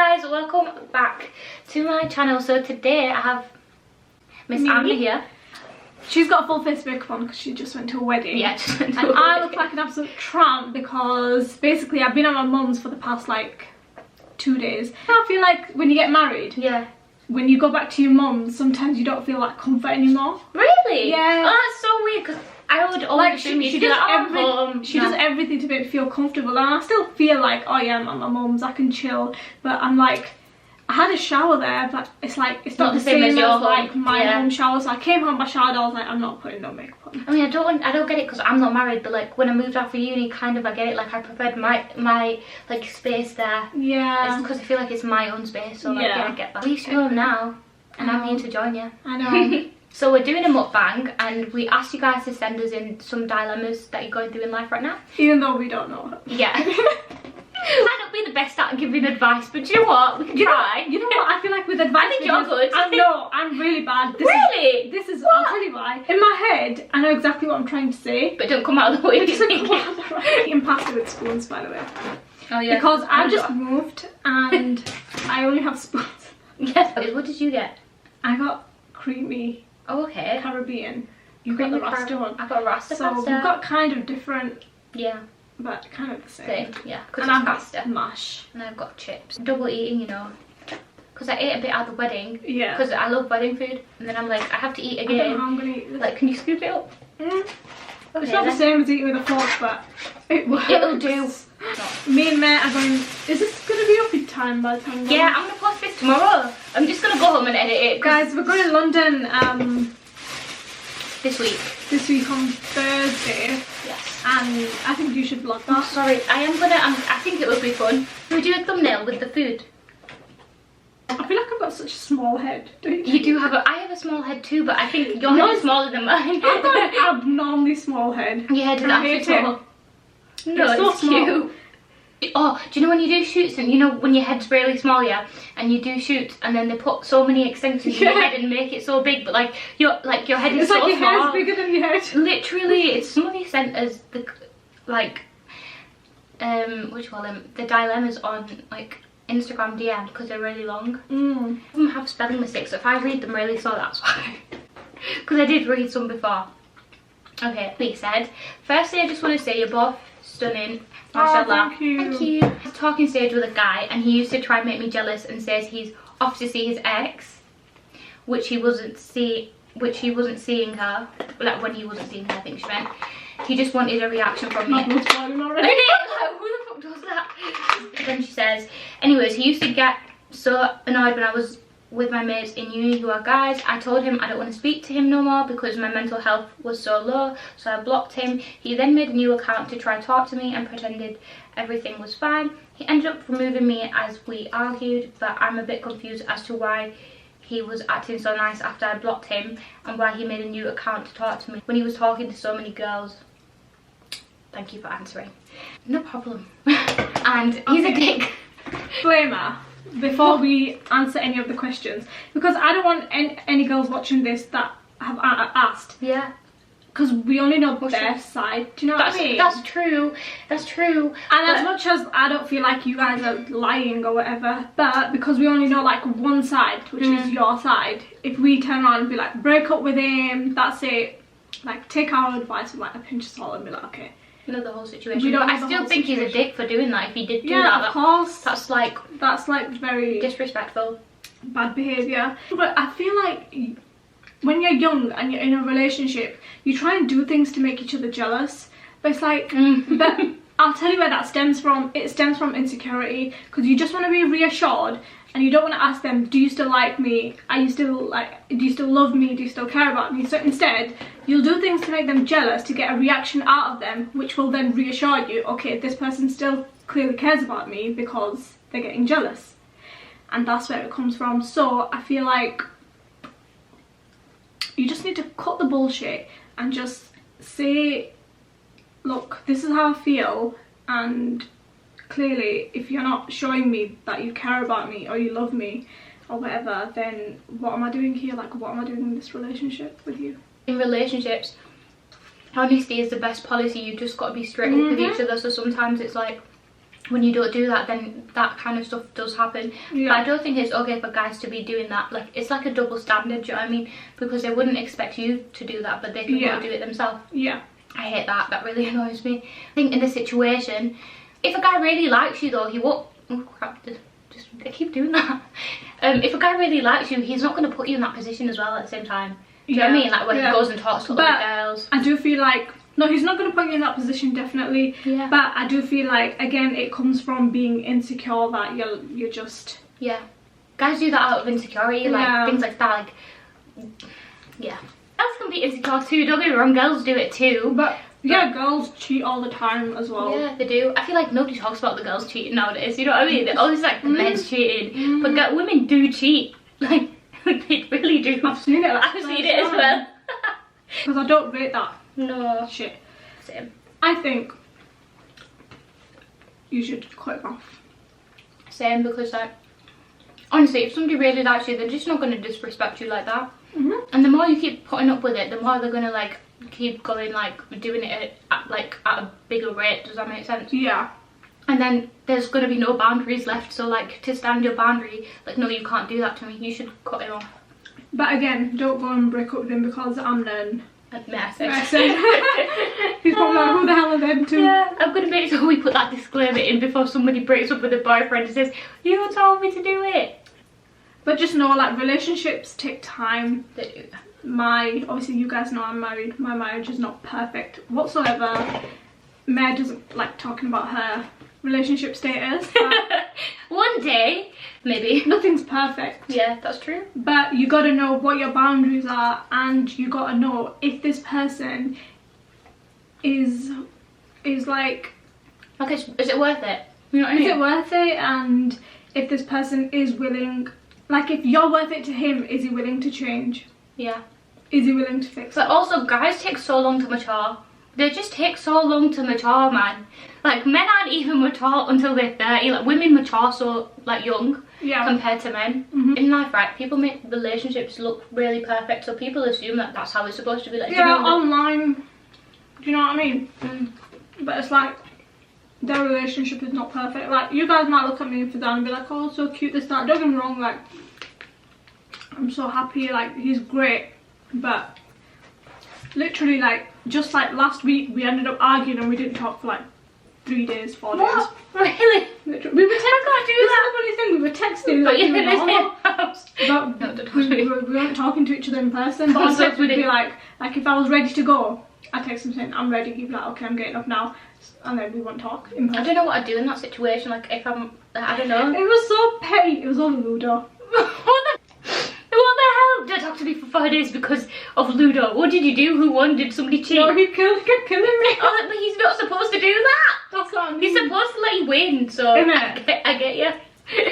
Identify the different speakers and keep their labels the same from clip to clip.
Speaker 1: guys, welcome back to my channel. So today I have Miss Amna here.
Speaker 2: She's got a full face makeup on because she just went to a wedding.
Speaker 1: Yeah, just went to
Speaker 2: and
Speaker 1: a
Speaker 2: I
Speaker 1: wedding.
Speaker 2: look like an absolute tramp because basically I've been at my mum's for the past like 2 days. I feel like when you get married,
Speaker 1: yeah,
Speaker 2: when you go back to your mum's, sometimes you don't feel like comfort anymore.
Speaker 1: Really?
Speaker 2: Yeah.
Speaker 1: Oh, that's so weird because I would always assume
Speaker 2: she
Speaker 1: you'd be
Speaker 2: does
Speaker 1: like,
Speaker 2: she does everything to make me feel comfortable, and I still feel like, oh yeah, I'm at my mum's, I can chill. But I'm like, I had a shower there, but it's like it's not the same as like my home shower. So I came home, I showered, I was like, I'm not putting no makeup on.
Speaker 1: I mean, I don't get it because I'm not married, but like when I moved out for uni, kind of I get it. Like I preferred my like space there.
Speaker 2: Yeah.
Speaker 1: It's because I feel like it's my own space, so like yeah, I get that. At least you're home now, and I'm here to join you.
Speaker 2: I know.
Speaker 1: So we're doing a mukbang, and we asked you guys to send us in some dilemmas that you're going through in life right now.
Speaker 2: Even though we don't know.
Speaker 1: Yeah. Might not be the best at giving advice, but you know what? We can try.
Speaker 2: You know what? I feel like with advice,
Speaker 1: I think you're good.
Speaker 2: I'm really bad.
Speaker 1: Really?
Speaker 2: This is. I'll tell you why. In my head, I know exactly what I'm trying to say,
Speaker 1: but don't come out of the way.
Speaker 2: It doesn't come out the right. Eating pasta with spoons, by the way.
Speaker 1: Oh yeah.
Speaker 2: Because I just moved and I only have spoons.
Speaker 1: Yes. What did you get?
Speaker 2: I got creamy.
Speaker 1: Oh, okay.
Speaker 2: Caribbean. You got the Rasta one.
Speaker 1: I got Rasta
Speaker 2: so
Speaker 1: pasta.
Speaker 2: we've got kind of different.
Speaker 1: Yeah.
Speaker 2: But kind of the same.
Speaker 1: Yeah.
Speaker 2: And I've got mash.
Speaker 1: And I've got chips. Double eating, you know. Because I ate a bit at the wedding.
Speaker 2: Yeah.
Speaker 1: Because I love wedding food. And then I'm like, I have to eat again.
Speaker 2: I don't know how I'm gonna eat this.
Speaker 1: Like, can you scoop it up?
Speaker 2: Mm.
Speaker 1: Okay,
Speaker 2: it's not the same as eating with a fork, but it works.
Speaker 1: It'll do.
Speaker 2: Me and Mate are going. Is this gonna be up in time by the time?
Speaker 1: Yeah, I'm gonna post this tomorrow. I'm just gonna go home and edit it.
Speaker 2: Guys, we're going to London
Speaker 1: this week
Speaker 2: on Thursday.
Speaker 1: Yes.
Speaker 2: And I think you should vlog that.
Speaker 1: Oh, sorry, I think it would be fun. Should we do a thumbnail with the food?
Speaker 2: I feel like I've got such a small head. Don't you?
Speaker 1: You do have I have a small head too, but I think your head is smaller than mine.
Speaker 2: I've got an abnormally small head.
Speaker 1: Your head is actually small. No, it's so cute. Oh, do you know when you do shoots and you know when your head's really small, yeah, and you do shoots and then they put so many extensions in your head and make it so big, but like your head is
Speaker 2: it's
Speaker 1: so
Speaker 2: like your
Speaker 1: small.
Speaker 2: hair's bigger than your head.
Speaker 1: Literally, it's somebody sent us the like what do you call them, the dilemmas on like Instagram DM because they're really long. Some of them have spelling mistakes, so if I read them really slow, that's why. Because I did read some before. Okay, Lee said, firstly I just want to say you're both stunning. Mashallah.
Speaker 2: Oh, thank you.
Speaker 1: Thank you. I was talking stage with a guy and he used to try and make me jealous and says he's off to see his ex, which he wasn't seeing her, like when he wasn't seeing her, I think she meant. He just wanted a reaction from me.
Speaker 2: My blood's boiling already.
Speaker 1: Like, who the fuck does that? Then she says, anyways, he used to get so annoyed when I was with my mates in uni who are guys. I told him I don't want to speak to him no more because my mental health was so low, so I blocked him. He then made a new account to try and talk to me and pretended everything was fine. He ended up removing me as we argued, but I'm a bit confused as to why he was acting so nice after I blocked him and why he made a new account to talk to me when he was talking to so many girls. Thank you for answering. No problem. And he's a dick.
Speaker 2: Disclaimer before we answer any of the questions, because I don't want any girls watching this that have asked.
Speaker 1: Yeah.
Speaker 2: Because we only know their side. Do you know what I mean?
Speaker 1: That's true. That's true.
Speaker 2: And as much as I don't feel like you guys are lying or whatever, but because we only know like one side, which is your side, if we turn around and be like, break up with him, that's it. Like, take our advice with like a pinch of salt and be like, okay.
Speaker 1: You know the whole situation. I still think he's a dick for doing that. If he did do that,
Speaker 2: yeah, of course.
Speaker 1: That's like
Speaker 2: very
Speaker 1: disrespectful,
Speaker 2: bad behaviour. But I feel like when you're young and you're in a relationship, you try and do things to make each other jealous. But it's like, but I'll tell you where that stems from. It stems from insecurity, because you just want to be reassured. And you don't want to ask them, do you still like me? Do you still love me? Do you still care about me? So instead, you'll do things to make them jealous, to get a reaction out of them, which will then reassure you, okay, this person still clearly cares about me because they're getting jealous. And that's where it comes from. So I feel like you just need to cut the bullshit and just say, look, this is how I feel, and clearly if you're not showing me that you care about me or you love me or whatever, then what am I doing here? Like, what am I doing in this relationship with you?
Speaker 1: In relationships, honesty is the best policy. You just got to be straight up with each other. So sometimes it's like, when you don't do that, then that kind of stuff does happen.
Speaker 2: Yeah.
Speaker 1: But I don't think it's okay for guys to be doing that. Like, it's like a double standard, do you know what I mean? Because they wouldn't expect you to do that, but they can go do it themselves.
Speaker 2: Yeah.
Speaker 1: I hate that. That really annoys me. I think in this situation, if a guy really likes you though, he won't... Oh crap, I keep doing that. If a guy really likes you, he's not going to put you in that position as well at the same time. Do you know what I mean? Like, where he goes and talks to other girls.
Speaker 2: I do feel like... No, he's not going to put you in that position, definitely.
Speaker 1: Yeah.
Speaker 2: But I do feel like, again, it comes from being insecure that you're just...
Speaker 1: Yeah. Guys do that out of insecurity, like, things like that, like... Yeah. Girls can be insecure too, don't get me wrong, girls do it too.
Speaker 2: But yeah, girls cheat all the time as well.
Speaker 1: Yeah, they do. I feel like nobody talks about the girls cheating nowadays, you know what I mean? They're always like, the men's cheating. But women do cheat. Like, they really do.
Speaker 2: I've seen it.
Speaker 1: I've seen it as well.
Speaker 2: Because I don't rate that.
Speaker 1: No.
Speaker 2: Shit.
Speaker 1: Same.
Speaker 2: I think you should cut it off.
Speaker 1: Same, because like, honestly, if somebody really likes you, they're just not going to disrespect you like that. And the more you keep putting up with it, the more they're going to like keep going, like doing it at a bigger rate. Does that make sense?
Speaker 2: Yeah.
Speaker 1: And then there's going to be no boundaries left. So like, to stand your boundary, like, no, you can't do that to me. You should cut it off.
Speaker 2: But again, don't go and break up with him because I'm then.
Speaker 1: Message.
Speaker 2: He's probably like, who the hell are them two?
Speaker 1: Yeah, I'm going to make sure we put that disclaimer in before somebody breaks up with a boyfriend and says, you told me to do it.
Speaker 2: But just know, like, relationships take time.
Speaker 1: They do.
Speaker 2: Obviously you guys know I'm married. My marriage is not perfect whatsoever. Mare doesn't like talking about her relationship status.
Speaker 1: One day, maybe.
Speaker 2: Nothing's perfect.
Speaker 1: Yeah, that's true.
Speaker 2: But you gotta know what your boundaries are, and you gotta know if this person is like
Speaker 1: Okay, is it worth it? You know what I mean?
Speaker 2: Is it worth it? And if this person is willing, like, if you're worth it to him, is he willing to change?
Speaker 1: Yeah.
Speaker 2: Is he willing to fix it?
Speaker 1: But also, guys take so long to mature. They just take so long to mature, man. Like, men aren't even mature until they're 30. Like, women mature so, like, young compared to men. In life, right, people make relationships look really perfect, so people assume that that's how it's supposed to be. Like,
Speaker 2: yeah, online. Do you know what I mean? But it's like, their relationship is not perfect. Like, you guys might look at me for that and be like, oh, so cute, this, that. Don't get me wrong, like, I'm so happy, like, he's great. But literally, like, just like last week, we ended up arguing and we didn't talk for like 3 days, 4 days.
Speaker 1: What? Really?
Speaker 2: Literally. We were texting. We were texting.
Speaker 1: But
Speaker 2: Like,
Speaker 1: you're in the same house.
Speaker 2: But
Speaker 1: No,
Speaker 2: we weren't talking to each other in person. But on text we'd be like if I was ready to go, I text him saying I'm ready. He'd be like, okay, I'm getting up now, and then we won't talk in person.
Speaker 1: I don't know what I'd do in that situation. Like, if I'm, I don't know.
Speaker 2: It was so petty. It was over Ludo.
Speaker 1: What the hell? Don't talk to me for 5 days because of Ludo. What did you do? Who won? Did somebody cheat?
Speaker 2: No, he kept killing me.
Speaker 1: Oh, but he's not supposed to do that.
Speaker 2: That's what I mean.
Speaker 1: He's supposed to let you win, so I get you.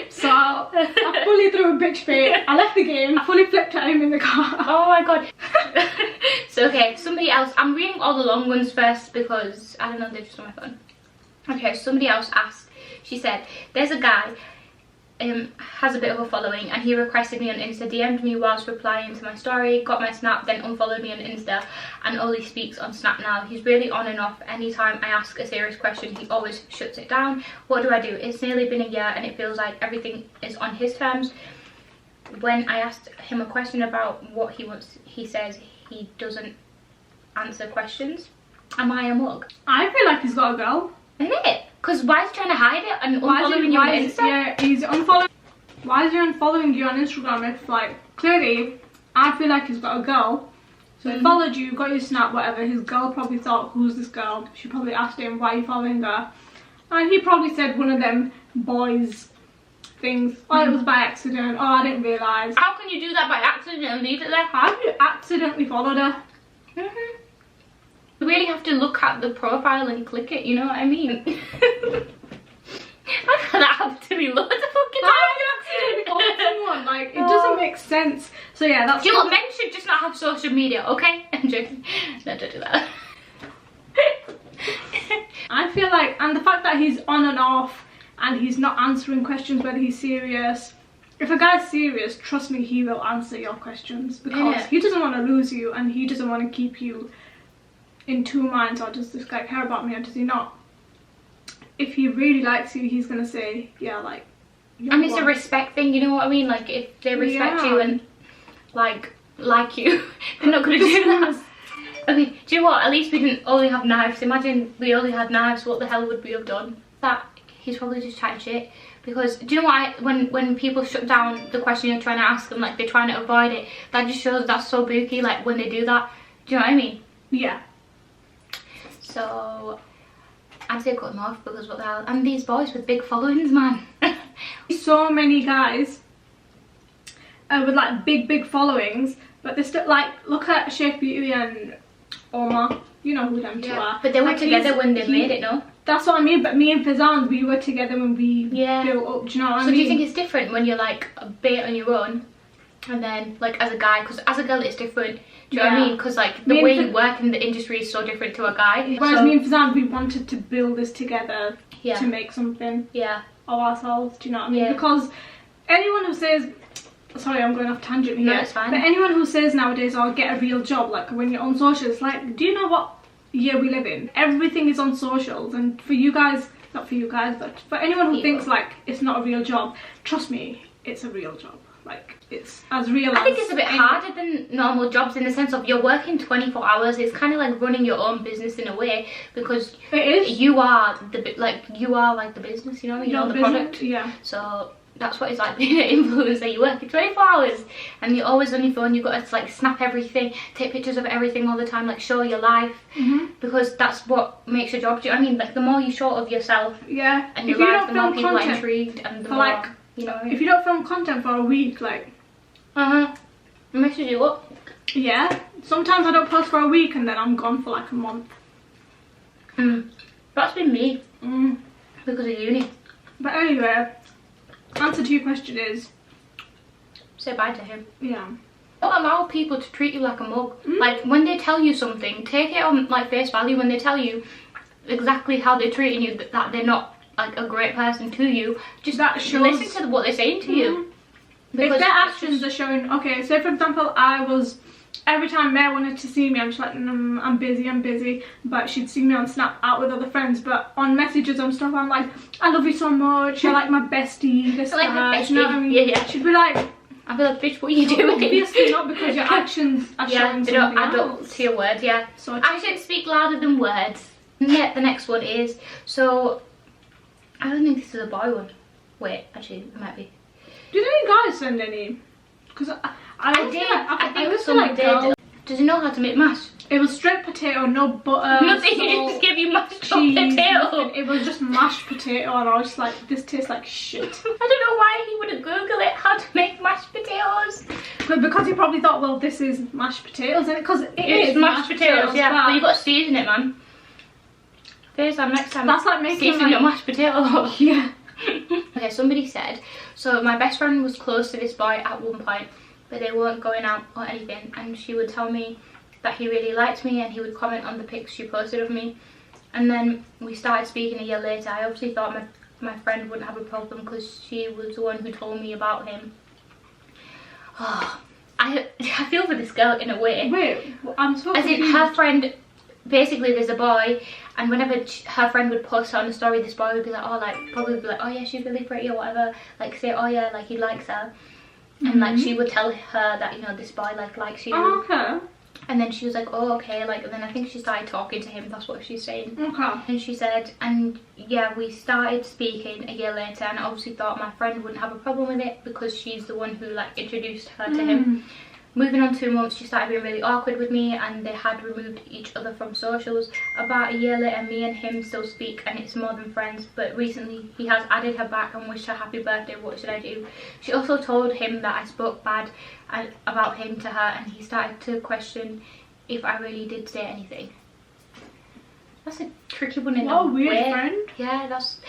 Speaker 2: So I fully threw a bitch fit. I left the game. I fully flipped at him in the car.
Speaker 1: Oh my god. So okay, somebody else. I'm reading all the long ones first because I don't know, they're just on my phone. Okay, somebody else asked. She said, "There's a guy has a bit of a following and he requested me on Insta, DM'd me whilst replying to my story, got my snap, then unfollowed me on Insta and only speaks on Snap now. He's really on and off. Anytime I ask a serious question, he always shuts it down. What do I do? It's nearly been a year and it feels like everything is on his terms. When I asked him a question about what he wants, he says he doesn't answer questions. Am I a mug?"
Speaker 2: I feel like he's got a girl.
Speaker 1: Isn't it? Because why is he trying to hide it and unfollowing you on Insta?
Speaker 2: Yeah, he's unfollowing. Why is he unfollowing you on Instagram if, like, clearly, I feel like he's got a girl. So he followed you, got your snap, whatever. His girl probably thought, who's this girl? She probably asked him, why are you following her? And he probably said one of them boys things. Oh, it was by accident. Oh, I didn't realise.
Speaker 1: How can you do that by accident and leave it there?
Speaker 2: How have you accidentally followed her?
Speaker 1: You really have to look at the profile and click it, you know what I mean? I've had that happen to me loads of fucking
Speaker 2: How
Speaker 1: times.
Speaker 2: have you accidentally followed someone? Like, it doesn't make sense. So yeah, that's...
Speaker 1: Do you know what? Men should just not have social media, okay? I'm joking. No, don't do that.
Speaker 2: I feel like, and the fact that he's on and off and he's not answering questions whether he's serious. If a guy's serious, trust me, he will answer your questions because he doesn't want to lose you and he doesn't want to keep you in two minds. Or does this guy care about me or does he not? if he really likes you, he's gonna say, yeah, like.
Speaker 1: And it's a respect thing, you know what I mean? Like, if they respect you and like you, they're not gonna do that. I mean, do you know what? At least we didn't only have knives. Imagine we only had knives. What the hell would we have done? That he's probably just chatting shit. Because do you know what? When people shut down the question you're trying to ask them, like they're trying to avoid it, that just shows that's so booky. Like when they do that, do you know what I mean?
Speaker 2: Yeah.
Speaker 1: So I'd say cut them off because what the hell? And these boys with big followings, man.
Speaker 2: So many guys with like big followings, but they're still like, look at Sheikh Beauty and Omar. You know who them two are.
Speaker 1: But they were
Speaker 2: like,
Speaker 1: together when they made it, no?
Speaker 2: That's what I mean. But me and Fizan, we were together when we built up. Do you know what I mean?
Speaker 1: So do you think it's different when you're like a bit on your own, and then like as a guy? Because as a girl, it's different. Do you know what I mean? Because like the way you work in the industry is so different to a guy.
Speaker 2: Whereas me and Fizan, we wanted to build this together to make something of ourselves. Do you know what I mean?
Speaker 1: Yeah.
Speaker 2: Because anyone who says, sorry, I'm going off tangent here.
Speaker 1: No, it's fine.
Speaker 2: But anyone who says nowadays, "Oh, get a real job," like when you're on socials, like, do you know what year we live in? Everything is on socials, and for you guys, not for you guys, but for anyone who thinks like it's not a real job, trust me, it's a real job. Like, it's as real as...
Speaker 1: I think it's a bit harder than normal jobs in the sense of you're working 24 hours. It's kind of like running your own business in a way, because
Speaker 2: it is.
Speaker 1: You are the the business, you know, you're the product.
Speaker 2: Yeah.
Speaker 1: So that's what it's like being an influencer. You work 24 hours and you're always on your phone. You've got to like snap everything, take pictures of everything all the time, like show your life, because that's what makes your job. Do you know what I mean? Like the more you show of yourself and your life, the more people are intrigued, and the more,
Speaker 2: like,
Speaker 1: you know.
Speaker 2: If you don't film content for a week, like...
Speaker 1: it messes you up.
Speaker 2: Yeah. Sometimes I don't post for a week and then I'm gone for like a month.
Speaker 1: That's been me. Because of uni.
Speaker 2: But anyway, answer to your question is...
Speaker 1: say bye to him.
Speaker 2: Yeah.
Speaker 1: Don't allow people to treat you like a mug. Like when they tell you something, take it on like face value. When they tell you exactly how they're treating you, that they're not like a great person to you, just
Speaker 2: that shows...
Speaker 1: listen to what they're saying to you.
Speaker 2: Because if their actions are showing, okay, say for example, I was, every time Mare wanted to see me, I'm just like, I'm busy, but she'd see me on Snap out with other friends, but on messages and stuff, I'm like, I love you so much, you're like my bestie, this
Speaker 1: like
Speaker 2: guy, you know what I mean?
Speaker 1: Yeah.
Speaker 2: She'd be like,
Speaker 1: I'd be like, bitch, what are you doing?
Speaker 2: Obviously not, because your actions are showing
Speaker 1: they don't
Speaker 2: something
Speaker 1: add up
Speaker 2: else.
Speaker 1: to your words,
Speaker 2: So
Speaker 1: actions speak louder than words. Yeah, the next one is, so, I don't think this is a boy one. Wait, actually, it might be.
Speaker 2: Did any guys send any? Because I
Speaker 1: did.
Speaker 2: I
Speaker 1: think someone did. Does he know how to make mash?
Speaker 2: It was straight potato, no butter.
Speaker 1: Nothing, he just gave you mashed potato.
Speaker 2: It was just mashed potato, and I was just like, this tastes like shit.
Speaker 1: I don't know why he wouldn't Google it, how to make mashed potatoes.
Speaker 2: But because he probably thought, well, this is mashed potatoes, and because it is
Speaker 1: mashed potatoes, yeah.
Speaker 2: But
Speaker 1: But you got to season it, man. First time, next time.
Speaker 2: That's like making
Speaker 1: season your mashed potato.
Speaker 2: Yeah.
Speaker 1: Okay, somebody said, so my best friend was close to this boy at one point, but they weren't going out or anything, and she would tell me that he really liked me and he would comment on the pics she posted of me, and then we started speaking a year later. I obviously thought my friend wouldn't have a problem because she was the one who told me about him. Oh, I feel for this girl in a way.
Speaker 2: Wait, I'm so
Speaker 1: confused. As in, her friend, basically there's a boy, and whenever her friend would post on a story, this boy would be like, oh, like, probably be like, oh yeah, she's really pretty or whatever, like say, oh yeah, like he likes her, and like she would tell her that, you know, this boy like likes you.
Speaker 2: Oh, okay.
Speaker 1: And then she was like, oh okay, like, and then I think she started talking to him, that's what she's saying.
Speaker 2: Okay.
Speaker 1: And she said, and yeah, we started speaking a year later, and I obviously thought my friend wouldn't have a problem with it because she's the one who like introduced her to him. Moving on 2 months, she started being really awkward with me, and they had removed each other from socials. About a year later, me and him still speak, and it's more than friends, but recently he has added her back and wished her happy birthday. What should I do? She also told him that I spoke bad about him to her, and he started to question if I really did say anything. That's a tricky one in a
Speaker 2: weird
Speaker 1: way.
Speaker 2: friend.
Speaker 1: Yeah, that's...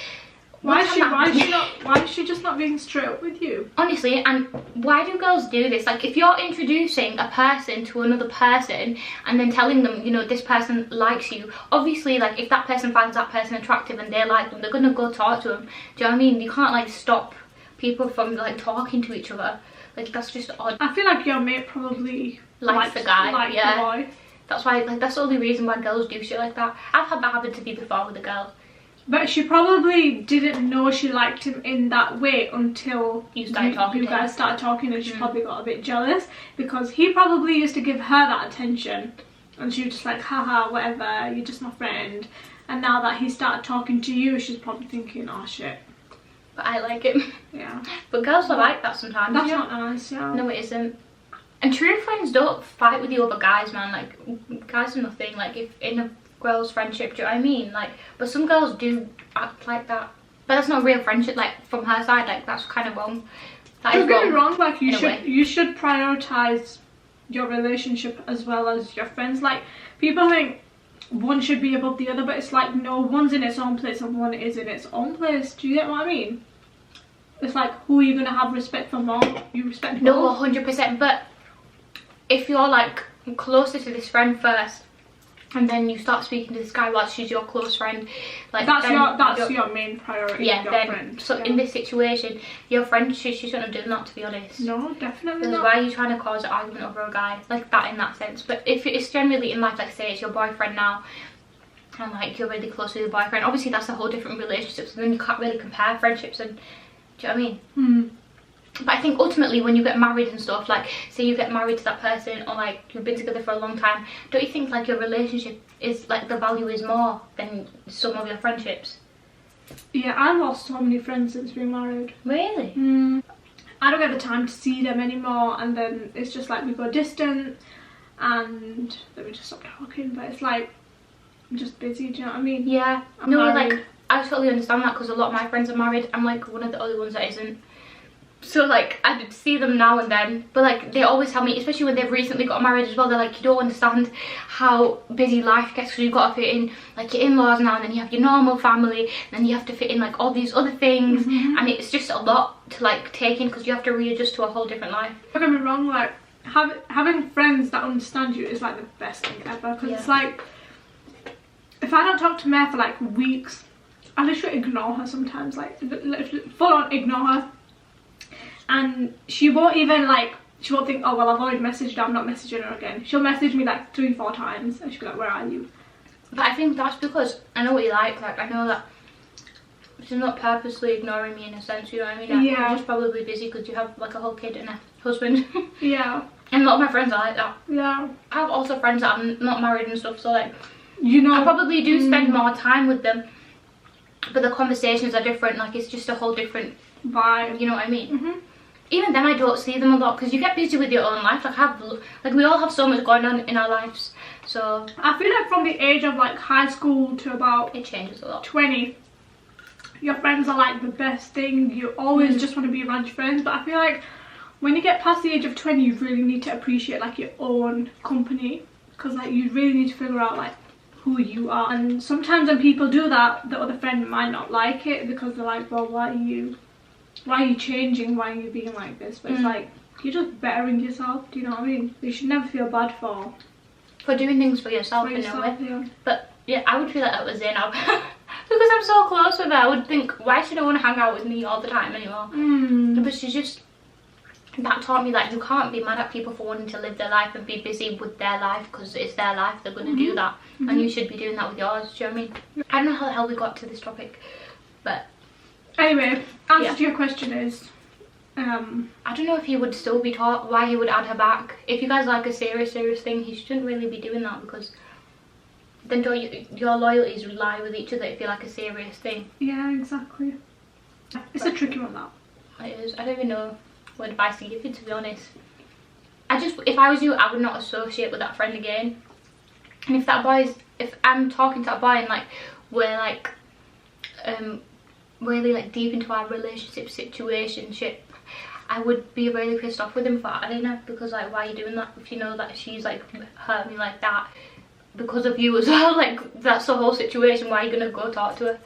Speaker 2: Why is she just not being straight up with you?
Speaker 1: Honestly, and why do girls do this? Like, if you're introducing a person to another person and then telling them, you know, this person likes you, obviously, like, if that person finds that person attractive and they like them, they're gonna go talk to them. Do you know what I mean? You can't, like, stop people from, like, talking to each other. Like, that's just odd.
Speaker 2: I feel like your mate probably
Speaker 1: likes the guy,
Speaker 2: liked
Speaker 1: yeah.
Speaker 2: the boy.
Speaker 1: That's why, like, that's the only reason why girls do shit like that. I've had that happen to me before with a girl.
Speaker 2: But she probably didn't know she liked him in that way until
Speaker 1: you guys
Speaker 2: started talking, and she probably got a bit jealous because he probably used to give her that attention and she was just like, haha, whatever, you're just my friend. And now that he started talking to you, she's probably thinking, oh shit.
Speaker 1: But I like him.
Speaker 2: Yeah.
Speaker 1: But girls are like that sometimes.
Speaker 2: That's not nice, yeah.
Speaker 1: No, it isn't. And true friends don't fight with you over guys, man. Like, guys are nothing. Like, if in a girl's friendship, do you know what I mean? Like, but some girls do act like that. But that's not real friendship, like, from her side. Like, that's kind of wrong. That is
Speaker 2: Don't get me wrong, like, you should prioritise your relationship as well as your friends. Like, people think one should be above the other, but it's like, no, one's in its own place and one is in its own place. Do you get what I mean? It's like, who are you going to have respect for more? You respect
Speaker 1: no,
Speaker 2: both.
Speaker 1: 100%. But if you're like closer to this friend first and then you start speaking to this guy while she's your close friend, like
Speaker 2: that's your main priority.
Speaker 1: Yeah,
Speaker 2: your
Speaker 1: then
Speaker 2: friend.
Speaker 1: so
Speaker 2: yeah.
Speaker 1: In this situation, your friend she shouldn't have done that, to be honest.
Speaker 2: No, definitely
Speaker 1: Because
Speaker 2: not.
Speaker 1: why are you trying to cause an argument over a guy like that in that sense? But if it's generally in life, like say it's your boyfriend now and like you're really close with your boyfriend, obviously that's a whole different relationship, so then you can't really compare friendships. And do you know what I mean? But I think ultimately when you get married and stuff, like say you get married to that person or like you've been together for a long time, don't you think like your relationship is like the value is more than some of your friendships?
Speaker 2: Yeah, I lost so many friends since being married.
Speaker 1: Really?
Speaker 2: I don't get the time to see them anymore, and then it's just like we go distant and then we just stop talking. But it's like I'm just busy, do you know what I mean?
Speaker 1: Yeah.
Speaker 2: I'm
Speaker 1: no,
Speaker 2: married.
Speaker 1: like I totally understand that because a lot of my friends are married. I'm like one of the only ones that isn't. So like I see them now and then, but like they always tell me, especially when they've recently got married as well, they're like, you don't understand how busy life gets because you've got to fit in like your in-laws now, and then you have your normal family, and then you have to fit in like all these other things, and it's just a lot to like take in because you have to readjust to a whole different life.
Speaker 2: Don't get me wrong, like having friends that understand you is like the best thing ever, because it's like if I don't talk to Mare for like weeks, I literally ignore her sometimes, like full on ignore her. And she won't even like, she won't think, oh well, I've already messaged her, I'm not messaging her again. She'll message me like 3-4 times and she'll be like, where are you?
Speaker 1: But I think that's because I know what you like I know that she's not purposely ignoring me in a sense, you know what I mean? Like,
Speaker 2: yeah.
Speaker 1: You're just probably busy because you have like a whole kid and a husband.
Speaker 2: Yeah.
Speaker 1: And a lot of my friends are like that.
Speaker 2: Yeah.
Speaker 1: I have also friends that I'm not married and stuff, so like,
Speaker 2: you know,
Speaker 1: I probably do spend more time with them, but the conversations are different, like it's just a whole different
Speaker 2: vibe,
Speaker 1: you know what I mean? Even then I don't see them a lot because you get busy with your own life, like we all have so much going on in our lives, so
Speaker 2: I feel like from the age of like high school to about
Speaker 1: it changes a lot.
Speaker 2: 20, your friends are like the best thing. You always just want to be around your friends, but I feel like when you get past the age of 20 you really need to appreciate like your own company, because like you really need to figure out like who you are. And sometimes when people do that, the other friend might not like it because they're like, well, why are you changing, why are you being like this? But it's like, you're just bettering yourself, do you know what I mean? You should never feel bad for
Speaker 1: doing things for yourself in a way.
Speaker 2: Yeah.
Speaker 1: But yeah, I would feel like that with Zainab because I'm so close with her. I would think, why should I want to hang out with me all the time anymore? But she's just, that taught me that you can't be mad at people for wanting to live their life and be busy with their life, because it's their life, they're going to do that, and you should be doing that with yours. Do you know what I mean? I don't know how the hell we got to this topic, but
Speaker 2: anyway, answer to your question is,
Speaker 1: I don't know if he would still be taught why he would add her back. If you guys like a serious thing, he shouldn't really be doing that, because then your loyalties lie with each other if you like a serious thing.
Speaker 2: Yeah, exactly. It's a tricky one, that.
Speaker 1: It is. I don't even know what advice to give you, to be honest. If I was you, I would not associate with that friend again. And if I'm talking to that boy and like we're like really like deep into our situationship, I would be really pissed off with him for adding her, because like, why are you doing that if you know that she's like hurt me like that because of you as well? Like, that's the whole situation. Why are you gonna go talk to her?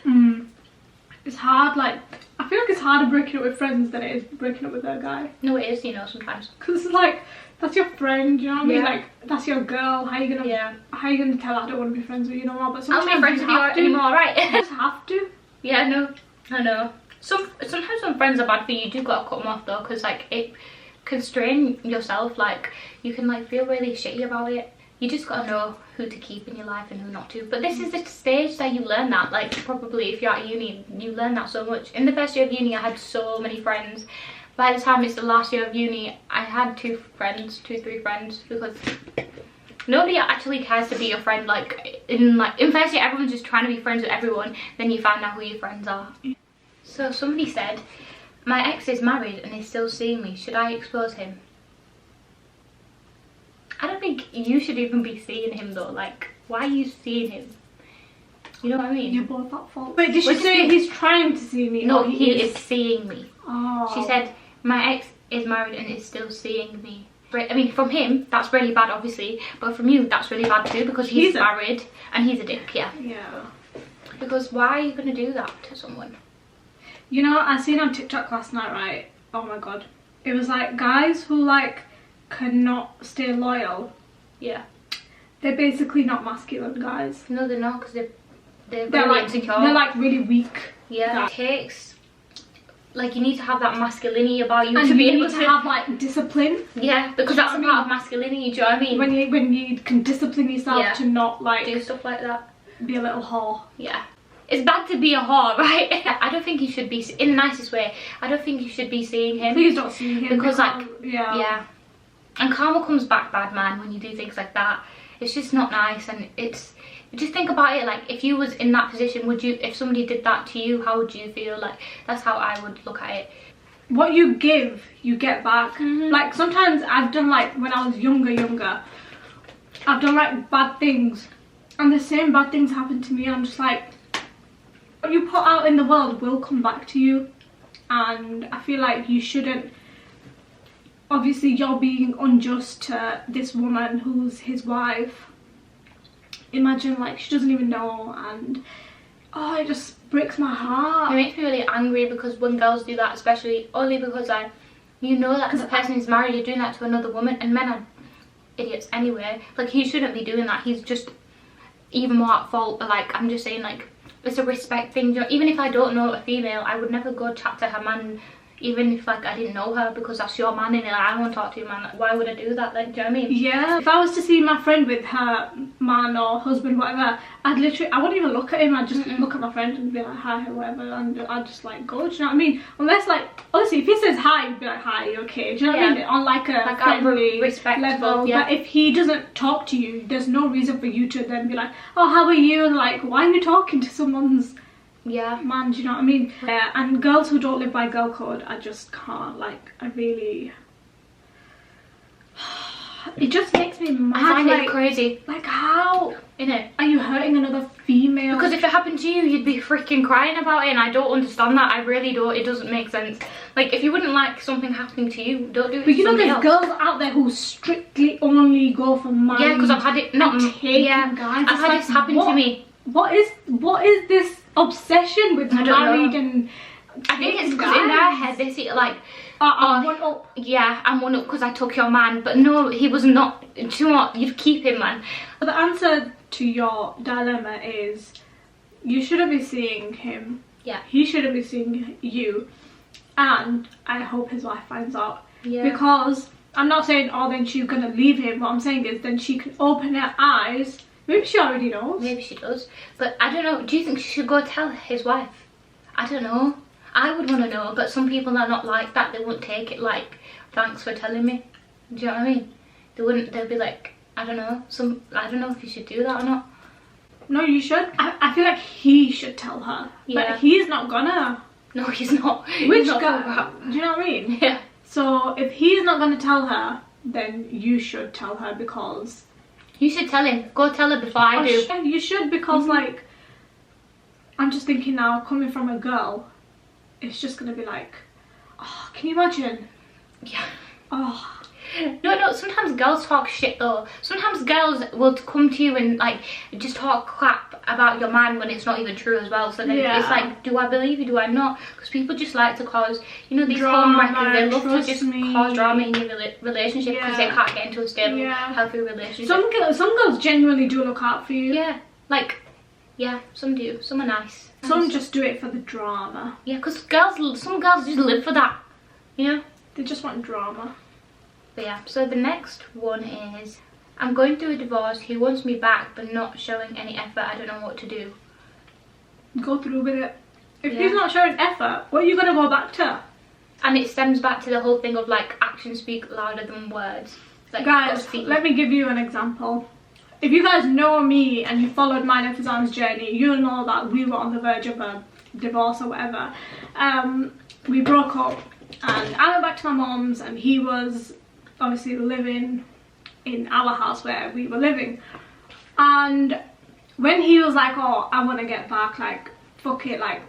Speaker 2: It's hard, like, I feel like it's harder breaking up with friends than it is breaking up with their guy.
Speaker 1: No, it is, you know, sometimes.
Speaker 2: Because it's like, that's your friend, you know what I mean? Like, that's your girl. How are you gonna tell her I don't want to be friends with you no more? But sometimes
Speaker 1: I'll be friends with you anymore, right?
Speaker 2: You just have to.
Speaker 1: Yeah, no, I know. Sometimes when friends are bad for you, you do gotta cut them off though, because like it can strain yourself. Like, you can like feel really shitty about it. you just gotta know who to keep in your life and who not to. But this is the stage that you learn that. Like, probably if you're at uni, you learn that so much. In the first year of uni, I had so many friends. By the time it's the last year of uni, I had 3 friends, because nobody actually cares to be your friend. Like in first year, everyone's just trying to be friends with everyone. Then you find out who your friends are. So somebody said, my ex is married and is still seeing me. Should I expose him? I don't think you should even be seeing him though. Like, why are you seeing him? You know what I mean?
Speaker 2: You're both at fault. Wait, did she say he's trying to see me?
Speaker 1: No, he is seeing me.
Speaker 2: Oh.
Speaker 1: She said, my ex is married and is still seeing me. I mean, from him, that's really bad, obviously. But from you, that's really bad too, because he's married and he's a dick, yeah.
Speaker 2: Yeah.
Speaker 1: Because why are you going to do that to someone?
Speaker 2: You know, I seen on TikTok last night, right? Oh my god. It was like guys who like cannot stay loyal.
Speaker 1: Yeah.
Speaker 2: They're basically not masculine guys.
Speaker 1: No, they're not, because they're really
Speaker 2: like
Speaker 1: insecure.
Speaker 2: They're like really weak.
Speaker 1: Yeah. It takes, like, you need to have that masculinity about you,
Speaker 2: and
Speaker 1: to be
Speaker 2: you
Speaker 1: able
Speaker 2: need to have like discipline.
Speaker 1: Yeah, because that's a part of masculinity. Do you know what I mean?
Speaker 2: When you can discipline yourself to not like
Speaker 1: do stuff like that.
Speaker 2: Be a little whore.
Speaker 1: Yeah. It's bad to be a whore, right? I don't think you should be, in the nicest way, I don't think you should be seeing him.
Speaker 2: Please don't see him.
Speaker 1: Because like, yeah. And karma comes back bad, man, when you do things like that. It's just not nice. And it's, just think about it, like, if you was in that position, would you, if somebody did that to you, how would you feel? Like, that's how I would look at it.
Speaker 2: What you give, you get back. Like, sometimes I've done, like, when I was younger, I've done like bad things, and the same bad things happen to me. I'm just like, what you put out in the world will come back to you. And I feel like you shouldn't, obviously you're being unjust to this woman who's his wife. Imagine, like, she doesn't even know, and oh, it just breaks my heart.
Speaker 1: It makes me really angry, because when girls do that, especially, only because you know that the person is married, you're doing that to another woman, and men are idiots anyway. Like, he shouldn't be doing that. He's just even more at fault. But like, I'm just saying, like, it's a respect thing. Even if I don't know a female, I would never go chat to her man, even if like I didn't know her, because that's your man, and like, I don't want to talk to your man. Like, why would I do that? Like, do you know what I mean?
Speaker 2: Yeah. If I was to see my friend with her man or husband, whatever, I wouldn't even look at him. I'd just look at my friend and be like, hi, or whatever, and I'd just like go. Do you know what I mean? Unless, like, obviously if he says hi, you'd be like, hi, you okay? Do you know what I mean? On like a friendly,
Speaker 1: respectful
Speaker 2: level. Yeah. But if he doesn't talk to you, there's no reason for you to then be like, oh, how are you? Like, why are you talking to someone's man? Do you know what I mean? Yeah. And girls who don't live by girl code, I just can't. Like, I really, it just makes me mad.
Speaker 1: I find
Speaker 2: like,
Speaker 1: it crazy.
Speaker 2: Like, how
Speaker 1: innit?
Speaker 2: Are you hurting another female?
Speaker 1: Because if it happened to you, you'd be freaking crying about it, and I don't understand that. I really don't. It doesn't make sense. Like, if you wouldn't like something happening to you, don't do it.
Speaker 2: But you know, there's girls out there who strictly only go for money.
Speaker 1: Yeah, because I've had it. Not
Speaker 2: taking guys.
Speaker 1: I've had this happen to me.
Speaker 2: What is this obsession with married and?
Speaker 1: I think it's because in their head they see it like,
Speaker 2: I'm one up.
Speaker 1: Yeah, I'm one up because I took your man. But no, he was not. Do you know what? You'd keep him, man.
Speaker 2: But the answer to your dilemma is, you shouldn't be seeing him.
Speaker 1: Yeah.
Speaker 2: He shouldn't be seeing you, and I hope his wife finds out.
Speaker 1: Yeah.
Speaker 2: Because I'm not saying, oh, then she's gonna leave him. What I'm saying is, then she can open her eyes. Maybe she already knows.
Speaker 1: Maybe she does. But I don't know. Do you think she should go tell his wife? I don't know. I would want to know, but some people are not like that. They won't take it like, thanks for telling me. Do you know what I mean? They wouldn't. They'll be like, I don't know. I don't know if you should do that or not.
Speaker 2: No, you should. I feel like he should tell her.
Speaker 1: Yeah.
Speaker 2: But he's not gonna.
Speaker 1: No, he's not.
Speaker 2: Which guy? Do you know what I mean?
Speaker 1: Yeah.
Speaker 2: So if he's not gonna tell her, then you should tell her, because.
Speaker 1: You should tell him. Go tell her before I do.
Speaker 2: Yeah, you should, because like, I'm just thinking now, coming from a girl, it's just gonna be like, oh, can you imagine?
Speaker 1: Yeah.
Speaker 2: Oh.
Speaker 1: No, sometimes girls talk shit though. Sometimes girls will come to you and like just talk crap about your man when it's not even true as well. So then it's like, do I believe you, do I not? Because people just like to cause, you know, these homewreckers, they love to just cause drama in your relationship because they can't get into a stable, healthy relationship.
Speaker 2: Some girls genuinely do look out for you.
Speaker 1: Yeah, like, yeah, some do. Some are nice.
Speaker 2: Some just do it for the drama.
Speaker 1: Yeah, because some girls just live for that, you know?
Speaker 2: They just want drama.
Speaker 1: But yeah, so the next one is, I'm going through a divorce. He wants me back but not showing any effort. I don't know what to do.
Speaker 2: Go through with it. If he's not showing effort, what are you gonna go back to?
Speaker 1: And it stems back to the whole thing of like actions speak louder than words. Like,
Speaker 2: guys, let me give you an example. If you guys know me and you followed mine and Fazan's journey, you'll know that we were on the verge of a divorce or whatever. We broke up and I went back to my mom's and he was obviously living in our house where we were living. And when he was like, oh, I want to get back, like, fuck it, like,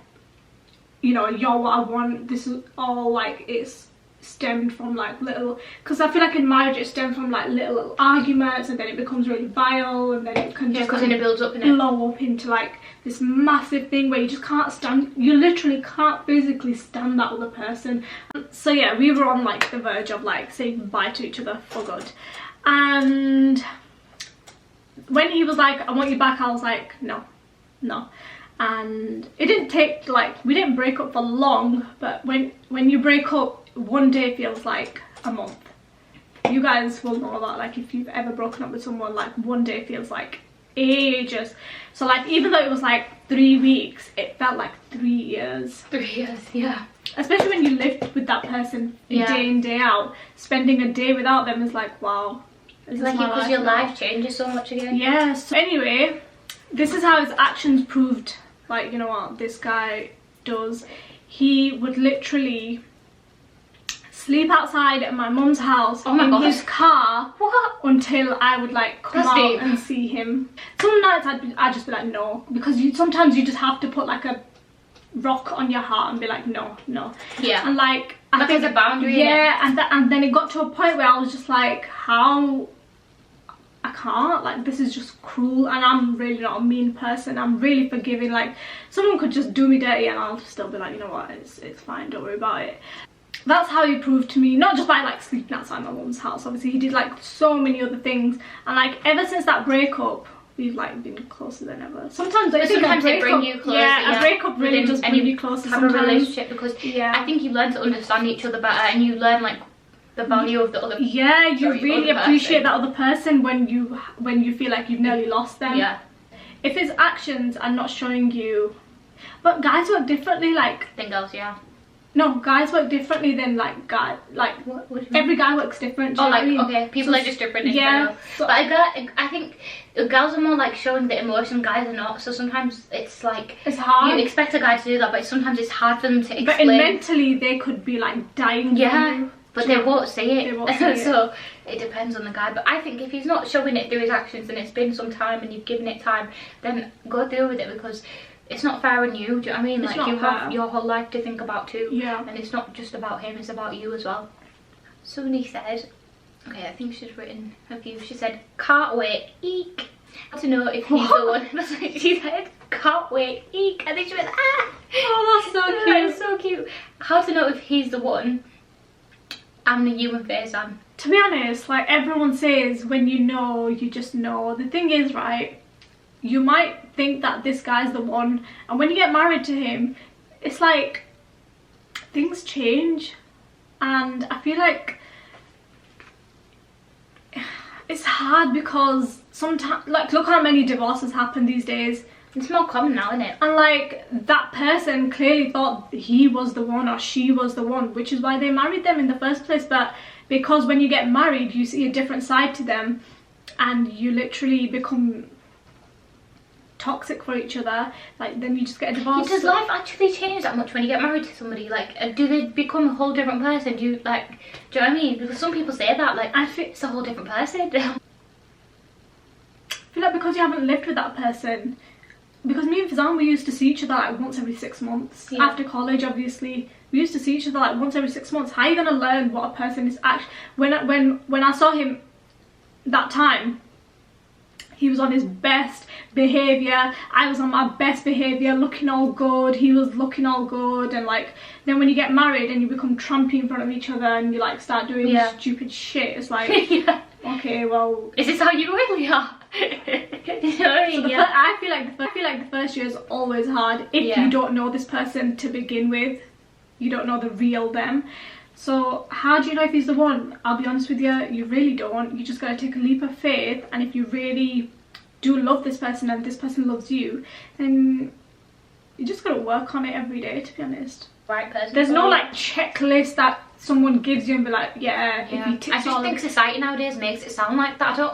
Speaker 2: you know, you're what I want, this is all like, it's stemmed from like little, because I feel like in marriage it stems from like little arguments and then it becomes really vile and then it can just
Speaker 1: because it builds up in it.
Speaker 2: Blow up into like this massive thing where you just can't stand, you literally can't physically stand that other person. So yeah, we were on like the verge of like saying goodbye to each other for good. And when he was like, I want you back, I was like, no. And it didn't take, like, we didn't break up for long, but when you break up, one day feels like a month. You guys will know that, like, if you've ever broken up with someone, like, one day feels like ages. So like, even though it was like 3 weeks, it felt like 3 years.
Speaker 1: 3 years, yeah. Especially
Speaker 2: when you lived with that person day in, day out. Spending a day without them is like, wow.
Speaker 1: It's like because your life changes so much again.
Speaker 2: Yeah, so anyway, this is how his actions proved, like, you know what this guy does. He would literally sleep outside at my mum's house in his car until I would like come out and see him. Some nights I'd just be like, no, because sometimes you just have to put like a rock on your heart and be like, no.
Speaker 1: Yeah.
Speaker 2: And like,
Speaker 1: I think there's a boundary.
Speaker 2: Yeah, and then it got to a point where I was just like, how? I can't, like, this is just cruel. And I'm really not a mean person, I'm really forgiving. Like, someone could just do me dirty and I'll still be like, you know what, it's fine, don't worry about it. That's how he proved to me, not just by like sleeping outside my mum's house, obviously he did like so many other things. And like, ever since that breakup, we've like been closer than ever. Sometimes
Speaker 1: they bring you closer.
Speaker 2: Yeah, a breakup really does bring you closer sometimes.
Speaker 1: Have a relationship, because I think you learn to understand each other better and you learn like the value of the other person.
Speaker 2: Yeah, you really appreciate that other person when you feel like you've nearly lost them.
Speaker 1: Yeah.
Speaker 2: If his actions are not showing you, but guys work differently, like.
Speaker 1: Than girls, yeah.
Speaker 2: No, guys work differently than like guys. Like what every guy works different.
Speaker 1: Oh, like okay, people are just different. Yeah. So, but I think girls are more like showing the emotion. Guys are not. So sometimes it's like
Speaker 2: it's hard.
Speaker 1: You expect a guy to do that, but sometimes it's hard for them to explain.
Speaker 2: But mentally, they could be like dying.
Speaker 1: Yeah. But they won't say it.
Speaker 2: They won't say
Speaker 1: so it depends on the guy. But I think if he's not showing it through his actions and it's been some time and you've given it time, then go through with it, because it's not fair on you. Do you know what I mean?
Speaker 2: It's
Speaker 1: like you
Speaker 2: fair.
Speaker 1: have your whole life to think about too.
Speaker 2: Yeah.
Speaker 1: And it's not just about him, it's about you as well. Somebody said, okay, I think she's written a few. She said, can't wait, eek. How to know if he's the one. That's what she said. Can't wait, eek. And then she went, ah.
Speaker 2: Oh, that's so cute.
Speaker 1: That's so cute. How to know if he's the one. I'm the human face on.
Speaker 2: To be honest, like everyone says, when you know, you just know. The thing is, right, you might think that this guy's the one, and when you get married to him, it's like things change. And I feel like it's hard because sometimes, like, look how many divorces happen these days.
Speaker 1: It's more common now, isn't it?
Speaker 2: And like, that person clearly thought he was the one or she was the one, which is why they married them in the first place. But because when you get married, you see a different side to them and you literally become toxic for each other, like then you just get a divorce.
Speaker 1: Does life actually change that much when you get married to somebody? Like, do they become a whole different person? Do you know what I mean? Because some people say that, like, I feel it's a whole different person. I
Speaker 2: feel like because you haven't lived with that person, because me and Fazan, we used to see each other like once every 6 months. Yeah. After college, obviously, we used to see each other like once every 6 months. How are you gonna learn what a person is actually? When I saw him that time, he was on his best behaviour. I was on my best behaviour, looking all good. He was looking all good, and like then when you get married and you become trampy in front of each other and you like start doing stupid shit, it's like okay, well,
Speaker 1: is this how you really are? You know what I mean?
Speaker 2: I feel like the first year is always hard if you don't know this person to begin with. You don't know the real them. So how do you know if he's the one? I'll be honest with you, you really don't. You just gotta take a leap of faith, and if you really do love this person and this person loves you, then you just gotta work on it every day, to be honest.
Speaker 1: Right person.
Speaker 2: There's no like checklist that someone gives you and be like, yeah. If he ticks
Speaker 1: I just think society nowadays makes it sound like that. I don't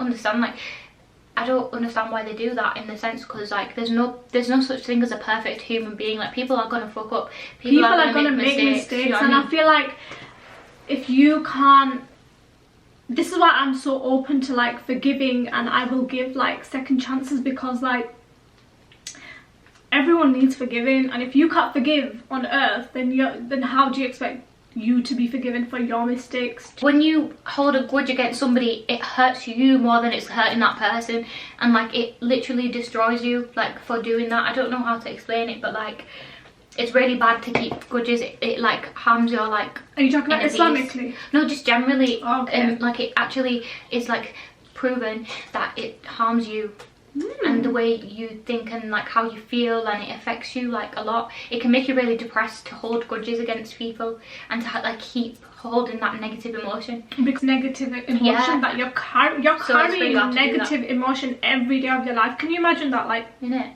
Speaker 1: understand why they do that, in the sense, because like there's no such thing as a perfect human being. Like, people are gonna fuck up, people are gonna make mistakes, you know, and I feel like if you can't, this is why I'm so open to like forgiving, and I will give like second chances, because like everyone needs forgiving, and if you can't forgive on earth, then how do you expect you to be forgiven for your mistakes? When you hold a grudge against somebody, it hurts you more than it's hurting that person, and like it literally destroys you, like, for doing that. I don't know how to explain it, but like it's really bad to keep grudges. It like harms your like.
Speaker 2: Are you talking about
Speaker 1: enemies.
Speaker 2: Islamically?
Speaker 1: No, just generally.
Speaker 2: Okay.
Speaker 1: Like, it actually is like proven that it harms you. And the way you think and like how you feel, and it affects you like a lot. It can make you really depressed to hold grudges against people, and to like keep holding that negative emotion.
Speaker 2: Because negative emotion that you're carrying negative emotion every day of your life. Can you imagine that? Like,
Speaker 1: innit?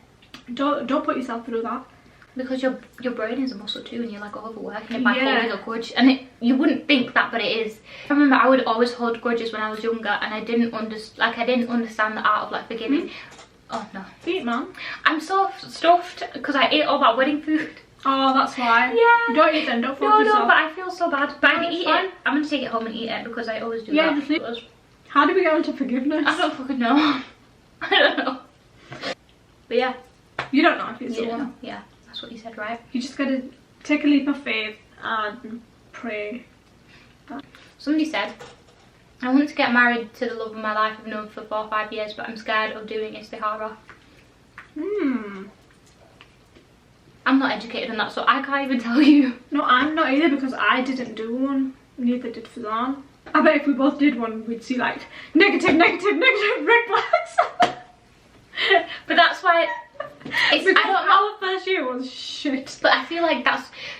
Speaker 2: Don't put yourself through that.
Speaker 1: Because your brain is a muscle too, and you're like overworking it by holding a grudge, and you wouldn't think that, but it is. I remember I would always hold grudges when I was younger, and I didn't understand the art of like forgiving. Oh no.
Speaker 2: Eat, man.
Speaker 1: I'm so stuffed because I ate all that wedding food.
Speaker 2: Oh, that's why.
Speaker 1: Yeah.
Speaker 2: Don't eat them. Don't force yourself.
Speaker 1: No, but I feel so bad. But I eat it. I'm gonna take it home and eat it, because I always do that.
Speaker 2: Just leave. How do we get onto forgiveness?
Speaker 1: I don't fucking know. I don't know. But yeah.
Speaker 2: You don't know if it's the one.
Speaker 1: Yeah. That's what you said, right?
Speaker 2: You just gotta take a leap of faith and pray.
Speaker 1: Somebody said, I want to get married to the love of my life I've known for 4 or 5 years, but I'm scared of doing istihara. I'm not educated on that, so I can't even tell you.
Speaker 2: No, I'm not either, because I didn't do one. Neither did Fazan. I bet if we both did one, we'd see like negative red flags.
Speaker 1: But that's why it's,
Speaker 2: because
Speaker 1: I don't know.
Speaker 2: Our first year was shit.
Speaker 1: But I feel like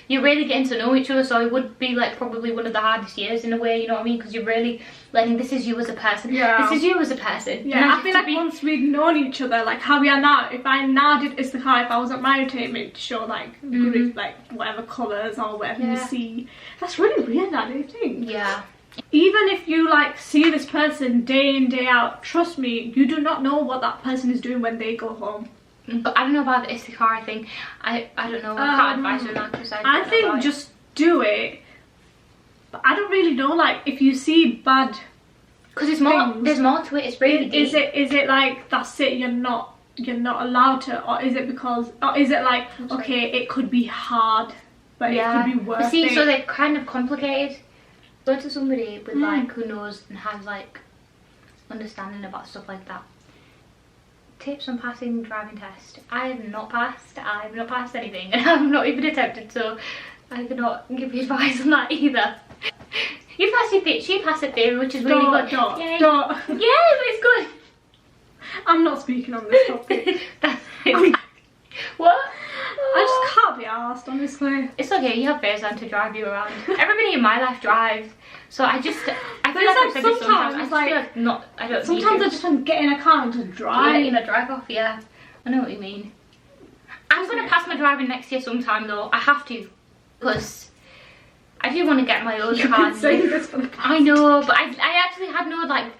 Speaker 1: you're really getting to know each other, so it would be like probably one of the hardest years in a way, you know what I mean? Because you're really learning, this is you as a person.
Speaker 2: Yeah.
Speaker 1: This is you as a person.
Speaker 2: Yeah, I feel like once we'd known each other, like how we are now, if I now did istikhara, if I wasn't married to him, it'd show like group, like whatever colours or whatever you see. That's really weird, that, do you think?
Speaker 1: Yeah.
Speaker 2: Even if you like see this person day in, day out, trust me, you do not know what that person is doing when they go home.
Speaker 1: But I don't know about the istikhara thing. I don't know. I can't advise you on that, because
Speaker 2: I think just do it. But I don't really know, like, if you see bad,
Speaker 1: because it's more. There's more to it. It's really deep.
Speaker 2: Is it like that's it? You're not allowed to, or is it because, or is it like okay, it could be hard, but it could be worth it.
Speaker 1: So they're kind of complicated. Go to somebody with like who knows and has like understanding about stuff like that. Tips on passing driving test. I have not passed anything, and I've not even attempted, so I cannot give you advice on that either. You passed your theory, she passed her theory, which is really good.
Speaker 2: Don't.
Speaker 1: Yeah, but it's good.
Speaker 2: I'm not speaking on this topic.
Speaker 1: What?
Speaker 2: I just can't be arsed, honestly.
Speaker 1: It's okay, you have Faizan to drive you around. Everybody in my life drives, so I feel like I've said this sometimes. I just feel like not. I don't.
Speaker 2: Sometimes I just want to get in a car and just drive.
Speaker 1: Drive off. Yeah, I know what you mean. I'm gonna pass my driving next year sometime though. I have to, because I do want to get my own car. I know, but I actually had no like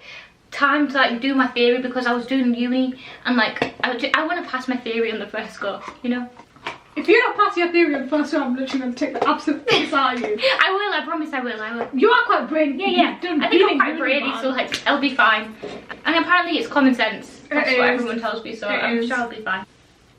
Speaker 1: time to like do my theory, because I was doing uni, and like I want to pass my theory on the first go, you know.
Speaker 2: If you don't pass your theory on the first go, I'm literally going to take the absolute piss out of you.
Speaker 1: I will, I promise I will.
Speaker 2: You are quite brainy.
Speaker 1: Yeah. I think I'm quite brainy, so like, I'll be fine. And apparently it's common sense. That's what everyone tells me, so I'm sure I'll be fine.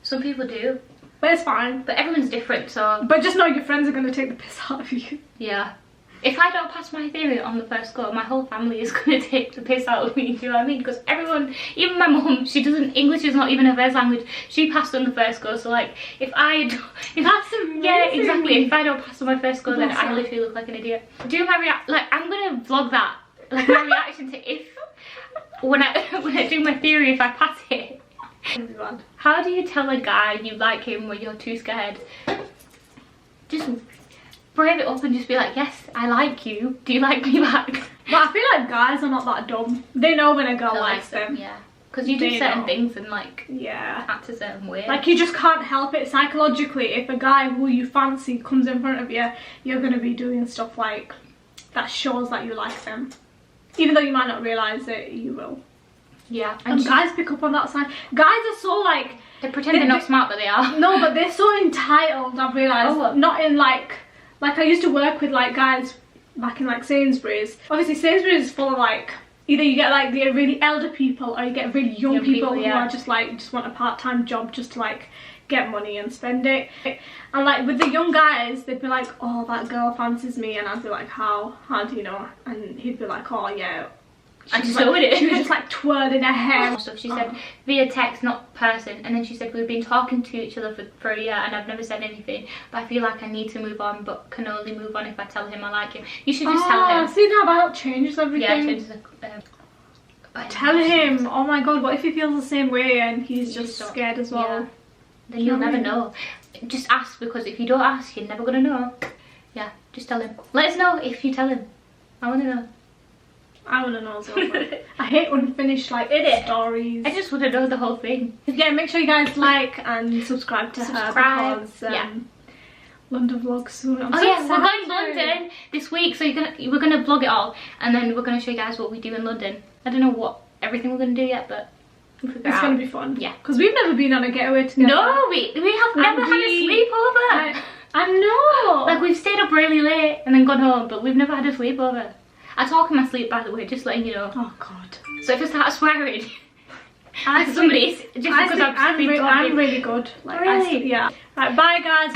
Speaker 1: Some people do.
Speaker 2: But it's fine.
Speaker 1: But everyone's different, so...
Speaker 2: But just know your friends are going to take the piss out of you.
Speaker 1: Yeah. If I don't pass my theory on the first go, my whole family is going to take the piss out of me, do you know what I mean? Because everyone, even my mum, English is not even her first language, she passed on the first go, so like,
Speaker 2: that's amazing.
Speaker 1: Yeah, exactly, if I don't pass on my first go, then I literally look like an idiot. Do my I'm going to vlog that, like my reaction to when I do my theory, if I pass it. How do you tell a guy you like him when you're too scared? Just brave it up and just be like, yes, I like you. Do you like me back?
Speaker 2: But I feel like guys are not that dumb. They know when a girl likes them.
Speaker 1: Yeah. Because you do certain things and like act a certain way.
Speaker 2: Like you just can't help it psychologically. If a guy who you fancy comes in front of you, you're going to be doing stuff like that shows that you like them. Even though you might not realise it, you will.
Speaker 1: Yeah.
Speaker 2: And guys pick up on that sign. Guys are so like...
Speaker 1: They pretend they're not smart, but they are.
Speaker 2: No, but they're so entitled, I've realised. Oh. Not in like I used to work with like guys back in like Sainsbury's. Obviously Sainsbury's is full of like... Either you get like the really elder people or you get really young people who are just like, just want a part-time job just to like get money and spend it. And like with the young guys, they'd be like, oh, that girl fancies me, and I'd be like, how do you know? And he'd be like, oh yeah.
Speaker 1: I just know it.
Speaker 2: She was just like twirling her hair.
Speaker 1: Stuff. She said via text, not person. And then she said we've been talking to each other for a year and I've never said anything. But I feel like I need to move on, but can only move on if I tell him I like him. You should just tell him.
Speaker 2: See how that changes everything.
Speaker 1: Yeah, it changes
Speaker 2: tell him. Oh my god, what if he feels the same way and he's just scared as well?
Speaker 1: Yeah. Then you'll never know. Just ask, because if you don't ask, you're never gonna know. Yeah, just tell him. Let us know if you tell him. I want to know.
Speaker 2: I want to know as well. I hate unfinished like stories.
Speaker 1: I just want to know the whole thing.
Speaker 2: Yeah, make sure you guys like and subscribe to her because London vlog soon.
Speaker 1: We're going to London this week, so we're gonna vlog it all, and then we're gonna show you guys what we do in London. I don't know everything we're gonna do yet, but
Speaker 2: it's gonna be fun.
Speaker 1: Yeah,
Speaker 2: because we've never been on a getaway together.
Speaker 1: No, we have never had a sleepover.
Speaker 2: I know.
Speaker 1: Like we've stayed up really late and then gone home, but we've never had a sleepover. I talk in my sleep, by the way, just letting you know.
Speaker 2: Oh god.
Speaker 1: So if I start swearing,
Speaker 2: I'm really good. Like,
Speaker 1: really?
Speaker 2: yeah. Right, bye guys.